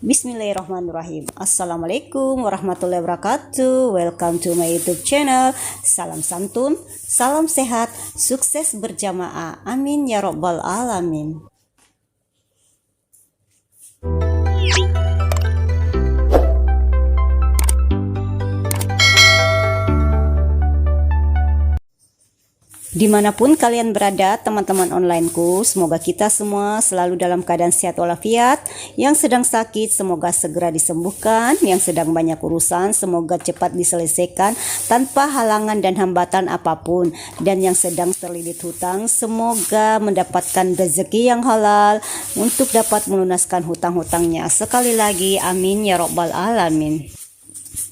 Bismillahirrahmanirrahim. Assalamualaikum warahmatullahi wabarakatuh. Welcome to my YouTube channel. Salam santun, salam sehat, sukses berjamaah. Amin ya robbal alamin. Dimanapun kalian berada, teman-teman onlineku, semoga kita semua selalu dalam keadaan sehat walafiat. Yang sedang sakit semoga segera disembuhkan, yang sedang banyak urusan semoga cepat diselesaikan tanpa halangan dan hambatan apapun, dan yang sedang terlilit hutang semoga mendapatkan rezeki yang halal untuk dapat melunaskan hutang-hutangnya. Sekali lagi amin ya robbal alamin.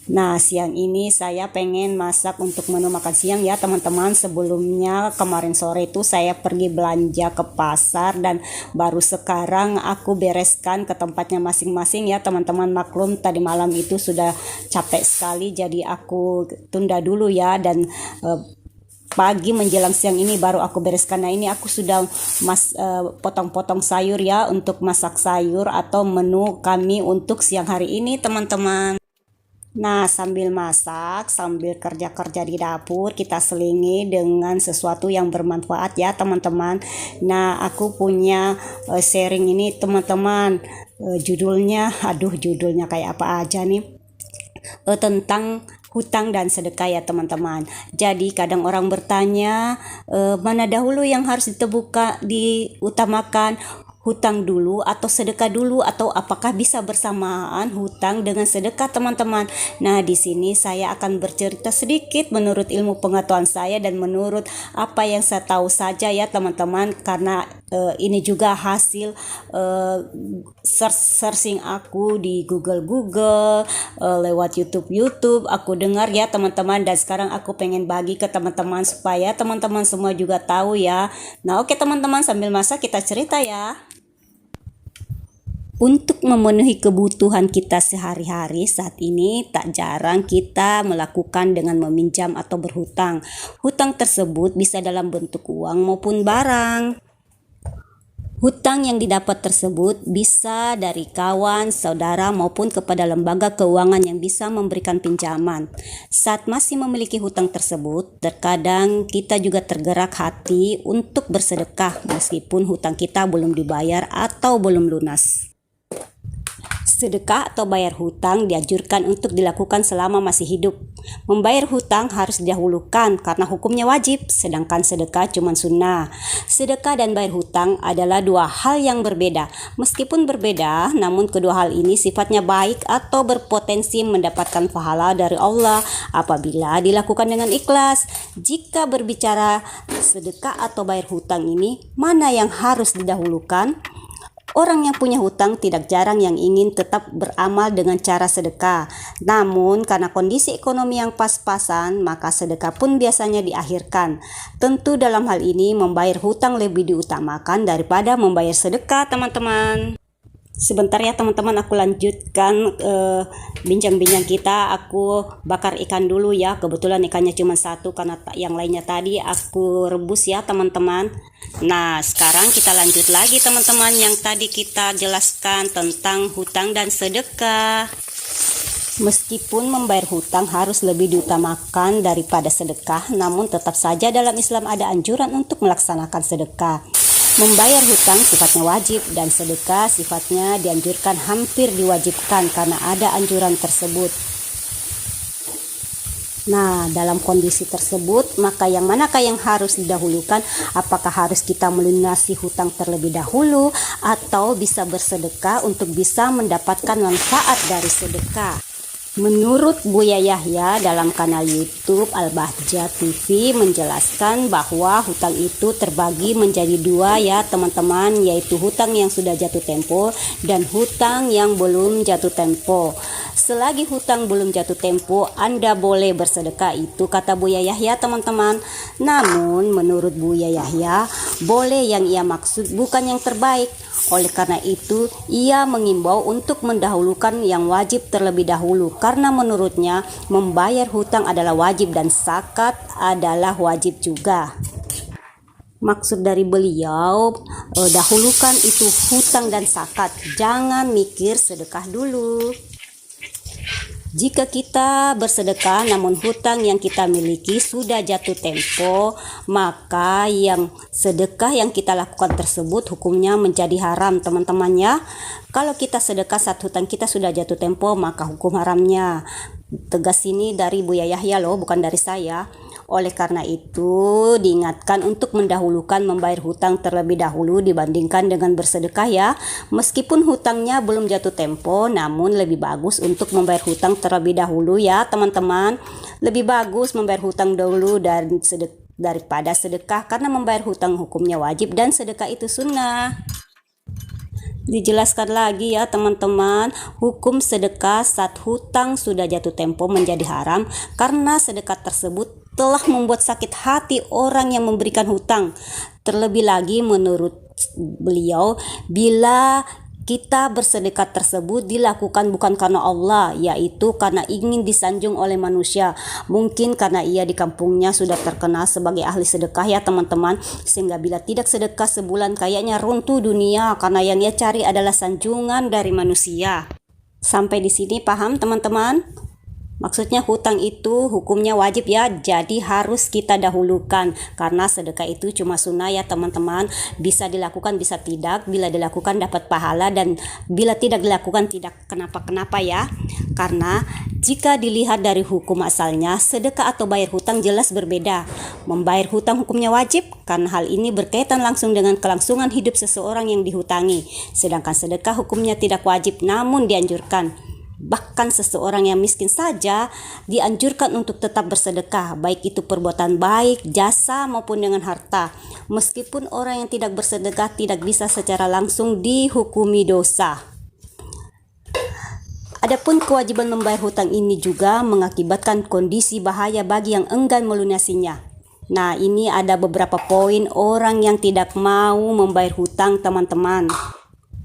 Nah, siang ini saya pengen masak untuk menu makan siang ya teman-teman. Sebelumnya kemarin sore itu saya pergi belanja ke pasar dan baru sekarang aku bereskan ke tempatnya masing-masing ya teman-teman. Maklum tadi malam itu sudah capek sekali, jadi aku tunda dulu ya, dan pagi menjelang siang ini baru aku bereskan. Nah, ini aku sudah potong-potong sayur ya untuk masak sayur atau menu kami untuk siang hari ini teman-teman. Nah, sambil masak, sambil kerja-kerja di dapur, kita selingi dengan sesuatu yang bermanfaat ya teman-teman. Nah, aku punya sharing ini teman-teman. Judulnya kayak apa aja nih? Tentang hutang dan sedekah ya teman-teman. Jadi kadang orang bertanya, mana dahulu yang harus diutamakan, hutang dulu atau sedekah dulu, atau apakah bisa bersamaan hutang dengan sedekah teman-teman. Nah, di sini saya akan bercerita sedikit menurut ilmu pengetahuan saya dan menurut apa yang saya tahu saja ya teman-teman, karena ini juga hasil searching aku di Google lewat YouTube aku dengar ya teman-teman, dan sekarang aku pengen bagi ke teman-teman supaya teman-teman semua juga tahu ya. Nah, oke teman-teman, sambil masak kita cerita ya. Untuk memenuhi kebutuhan kita sehari-hari saat ini, tak jarang kita melakukan dengan meminjam atau berhutang. Hutang tersebut bisa dalam bentuk uang maupun barang. Hutang yang didapat tersebut bisa dari kawan, saudara maupun kepada lembaga keuangan yang bisa memberikan pinjaman. Saat masih memiliki hutang tersebut, terkadang kita juga tergerak hati untuk bersedekah meskipun hutang kita belum dibayar atau belum lunas. Sedekah atau bayar hutang dianjurkan untuk dilakukan selama masih hidup. Membayar hutang harus didahulukan karena hukumnya wajib, sedangkan sedekah cuma sunnah. Sedekah dan bayar hutang adalah dua hal yang berbeda. Meskipun berbeda, namun kedua hal ini sifatnya baik atau berpotensi mendapatkan pahala dari Allah apabila dilakukan dengan ikhlas. Jika berbicara sedekah atau bayar hutang ini, mana yang harus didahulukan? Orang yang punya hutang tidak jarang yang ingin tetap beramal dengan cara sedekah. Namun karena kondisi ekonomi yang pas-pasan, maka sedekah pun biasanya diakhirkan. Tentu dalam hal ini membayar hutang lebih diutamakan daripada membayar sedekah teman-teman. Sebentar ya teman-teman, aku lanjutkan bincang-bincang kita. Aku bakar ikan dulu ya, kebetulan ikannya cuma satu karena yang lainnya tadi aku rebus ya teman-teman. Nah, sekarang kita lanjut lagi teman-teman, yang tadi kita jelaskan tentang hutang dan sedekah. Meskipun membayar hutang harus lebih diutamakan daripada sedekah, namun tetap saja dalam Islam ada anjuran untuk melaksanakan sedekah. Membayar hutang sifatnya wajib dan sedekah sifatnya dianjurkan, hampir diwajibkan karena ada anjuran tersebut. Nah, dalam kondisi tersebut, maka yang manakah yang harus didahulukan? Apakah harus kita melunasi hutang terlebih dahulu atau bisa bersedekah untuk bisa mendapatkan manfaat dari sedekah? Menurut Buya Yahya dalam kanal YouTube Al-Bahjah TV menjelaskan bahwa hutang itu terbagi menjadi dua ya teman-teman, yaitu hutang yang sudah jatuh tempo dan hutang yang belum jatuh tempo. Selagi hutang belum jatuh tempo, Anda boleh bersedekah, itu kata Buya Yahya teman-teman. Namun menurut Buya Yahya, boleh yang ia maksud bukan yang terbaik. Oleh karena itu, ia mengimbau untuk mendahulukan yang wajib terlebih dahulu, karena menurutnya membayar hutang adalah wajib dan zakat adalah wajib juga. Maksud dari beliau, dahulukan itu hutang dan zakat, jangan mikir sedekah dulu. Jika kita bersedekah namun hutang yang kita miliki sudah jatuh tempo, maka yang sedekah yang kita lakukan tersebut hukumnya menjadi haram, teman-teman ya. Kalau kita sedekah saat hutang kita sudah jatuh tempo, maka hukum haramnya. Tegas ini dari Buya Yahya loh, bukan dari saya. Oleh karena itu, diingatkan untuk mendahulukan membayar hutang terlebih dahulu dibandingkan dengan bersedekah ya. Meskipun hutangnya belum jatuh tempo, namun lebih bagus untuk membayar hutang terlebih dahulu ya teman-teman. Lebih bagus membayar hutang dahulu daripada sedekah, karena membayar hutang hukumnya wajib dan sedekah itu sunnah. Dijelaskan lagi ya teman-teman, hukum sedekah saat hutang sudah jatuh tempo menjadi haram karena sedekah tersebut telah membuat sakit hati orang yang memberikan hutang. Terlebih lagi menurut beliau, bila kita bersedekah tersebut dilakukan bukan karena Allah, yaitu karena ingin disanjung oleh manusia. Mungkin karena ia di kampungnya sudah terkenal sebagai ahli sedekah ya teman-teman, sehingga bila tidak sedekah sebulan kayaknya runtuh dunia karena yang ia cari adalah sanjungan dari manusia. Sampai di sini paham teman-teman? Maksudnya hutang itu hukumnya wajib ya, jadi harus kita dahulukan karena sedekah itu cuma sunnah ya teman-teman. Bisa dilakukan bisa tidak, bila dilakukan dapat pahala dan bila tidak dilakukan tidak kenapa-kenapa ya. Karena jika dilihat dari hukum asalnya, sedekah atau bayar hutang jelas berbeda. Membayar hutang hukumnya wajib karena hal ini berkaitan langsung dengan kelangsungan hidup seseorang yang dihutangi. Sedangkan sedekah hukumnya tidak wajib namun dianjurkan. Bahkan seseorang yang miskin saja dianjurkan untuk tetap bersedekah, baik itu perbuatan baik, jasa maupun dengan harta. Meskipun orang yang tidak bersedekah tidak bisa secara langsung dihukumi dosa. Adapun kewajiban membayar hutang ini juga mengakibatkan kondisi bahaya bagi yang enggan melunasinya. Nah, ini ada beberapa poin orang yang tidak mau membayar hutang teman-teman.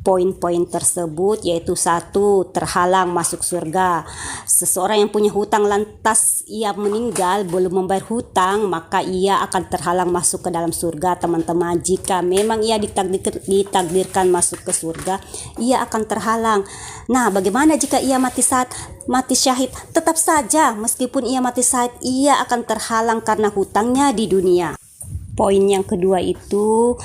Poin-poin tersebut yaitu: 1. Terhalang masuk surga. Seseorang yang punya hutang lantas ia meninggal belum membayar hutang, maka ia akan terhalang masuk ke dalam surga teman-teman. Jika memang ia ditakdirkan masuk ke surga, ia akan terhalang. Nah, bagaimana jika ia mati syahid? Tetap saja meskipun ia mati syahid, ia akan terhalang karena hutangnya di dunia. Poin yang kedua itu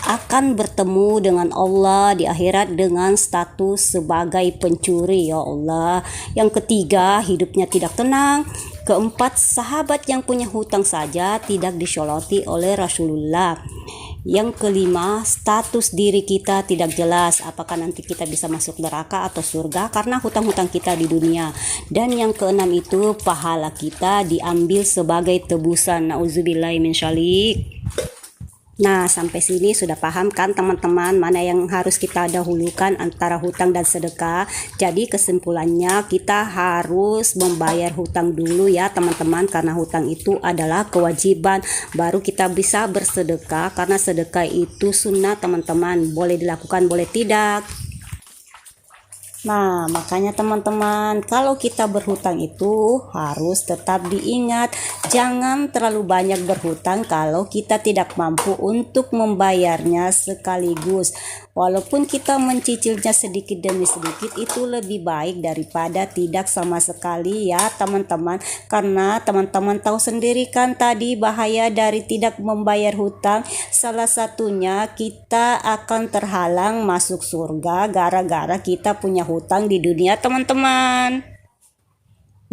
akan bertemu dengan Allah di akhirat dengan status sebagai pencuri ya Allah. Yang ketiga, hidupnya tidak tenang. Keempat, sahabat yang punya hutang saja tidak disolati oleh Rasulullah. Yang kelima, status diri kita tidak jelas, apakah nanti kita bisa masuk neraka atau surga karena hutang-hutang kita di dunia. Dan yang keenam itu, pahala kita diambil sebagai tebusan. Nauzubillahi min syalik. Nah, sampai sini sudah paham kan teman-teman mana yang harus kita dahulukan antara hutang dan sedekah. Jadi kesimpulannya kita harus membayar hutang dulu ya teman-teman, karena hutang itu adalah kewajiban, baru kita bisa bersedekah karena sedekah itu sunnah teman-teman, boleh dilakukan boleh tidak. Nah, makanya teman-teman, kalau kita berhutang itu harus tetap diingat, jangan terlalu banyak berhutang kalau kita tidak mampu untuk membayarnya sekaligus. Walaupun kita mencicilnya sedikit demi sedikit, itu lebih baik daripada tidak sama sekali ya teman-teman. Karena teman-teman tahu sendiri kan tadi bahaya dari tidak membayar hutang. Salah satunya kita akan terhalang masuk surga gara-gara kita punya hutang di dunia teman-teman.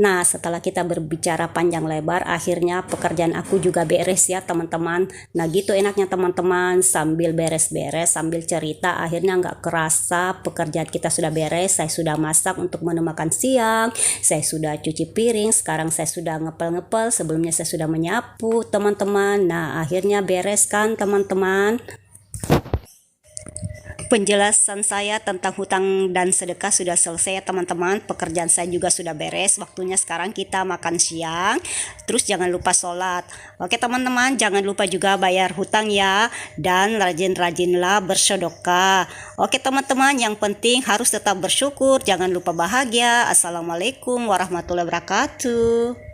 Nah, setelah kita berbicara panjang lebar, akhirnya pekerjaan aku juga beres ya teman-teman. Nah, gitu enaknya teman-teman, sambil beres-beres, sambil cerita, akhirnya nggak kerasa pekerjaan kita sudah beres. Saya sudah masak untuk menu makan siang, saya sudah cuci piring, sekarang saya sudah ngepel-ngepel, sebelumnya saya sudah menyapu teman-teman. Nah, akhirnya beres kan teman-teman. Penjelasan saya tentang hutang dan sedekah sudah selesai ya teman-teman. Pekerjaan saya juga sudah beres. Waktunya sekarang kita makan siang. Terus jangan lupa sholat. Oke teman-teman, jangan lupa juga bayar hutang ya. Dan rajin-rajinlah bersedekah. Oke teman-teman, yang penting harus tetap bersyukur. Jangan lupa bahagia. Assalamualaikum warahmatullahi wabarakatuh.